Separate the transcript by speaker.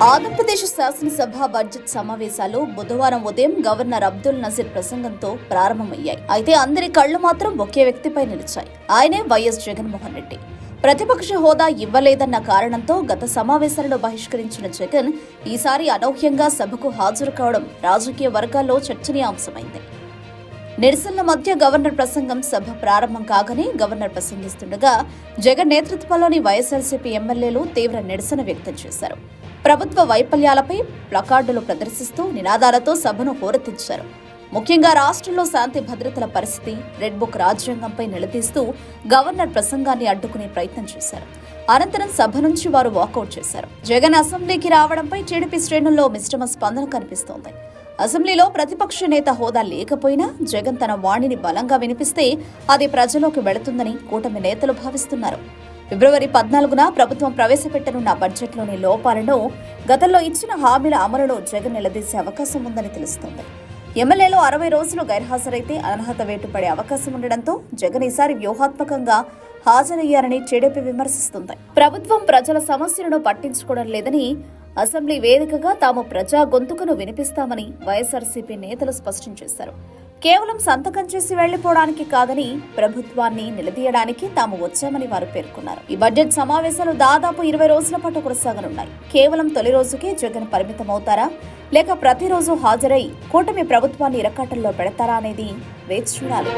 Speaker 1: ఆంధ్రప్రదేశ్ శాసనసభ బడ్జెట్ సమావేశాలు బుధవారం ఉదయం గవర్నర్ అబ్దుల్ నజీర్ ప్రసంగంతో ప్రారంభమయ్యాయి. అయితే అందరి కళ్లు మాత్రం ఒకే వ్యక్తిపై నిలిచాయి. ఆయనే వైఎస్ జగన్మోహన్ రెడ్డి. ప్రతిపక్ష హోదా ఇవ్వలేదన్న కారణంతో గత సమావేశాలను బహిష్కరించిన జగన్ ఈసారి అనూహ్యంగా సభకు హాజరు కావడం రాజకీయ వర్గాల్లో చర్చనీయాంశమైంది. నిరసనల మధ్య గవర్నర్ ప్రసంగం సభ ప్రారంభం కాగానే గవర్నర్ ప్రసంగిస్తుండగా జగన్ నేతృత్వంలోని వైఎస్ఆర్సీపీ ఎమ్మెల్యేలు తీవ్ర నిరసన వ్యక్తం చేశారు. ప్రభుత్వ వైఫల్యాలపై ప్లకార్డులు ప్రదర్శిస్తూ నినాదాలతో సభను హోరెత్తించారు. ముఖ్యంగా రాష్ట్రంలో శాంతి భద్రతల పరిస్థితి, రెడ్ బుక్ రాజ్యాంగంపై నిలదీస్తూ గవర్నర్ ప్రసంగాన్ని అడ్డుకునే ప్రయత్నం చేశారు. అనంతరం సభ నుంచి వారు వాకౌట్ చేశారు. జగన్ అసెంబ్లీకి రావడంపై టీడీపీ శ్రేణుల్లో మిశ్రమ స్పందన కనిపిస్తోంది. అసెంబ్లీలో ప్రతిపక్ష నేత హోదా లేకపోయినా జగన్ తన వాణిని బలంగా వినిపిస్తే అది ప్రజలోకి వెళుతుందని కూటమి నేతలు భావిస్తున్నారు. ఫిబ్రవరి 14న ప్రభుత్వం ప్రవేశపెట్టనున్న బడ్జెట్లోని లోపాలను, గతంలో ఇచ్చిన హామీల అమలును జగన్ నిలదీసే అవకాశం ఉందని తెలుస్తోంది. ఎమ్మెల్యేలు 60 రోజులు గైర్హాజరైతే అనర్హత వేటు పడే అవకాశం ఉండడంతో జగన్ ఈసారి వ్యూహాత్మకంగా హాజరయ్యారని టీడీపీ విమర్శిస్తుంది. ప్రభుత్వం ప్రజల సమస్యలను పట్టించుకోవడం లేదని, అసెంబ్లీ వేదికగా తాము ప్రజా గొంతుకను వినిపిస్తామని వైఎస్ఆర్సీపీ నేతలు స్పష్టం చేశారు. కేవలం సంతకం చేసి వెళ్లిపోవడానికి కాదని, ప్రభుత్వాన్ని నిలదీయడానికి తాము వచ్చామని వారు పేర్కొన్నారు. ఈ బడ్జెట్ సమావేశాలు దాదాపు 20 రోజుల పాటు కొనసాగనున్నాయి. కేవలం తొలి రోజుకే జగన్ పరిమితమవుతారా, లేక ప్రతిరోజు హాజరై కూటమి ప్రభుత్వాన్ని ఇరకాటంలో పెడతారా అనేది వేచి చూడాలి.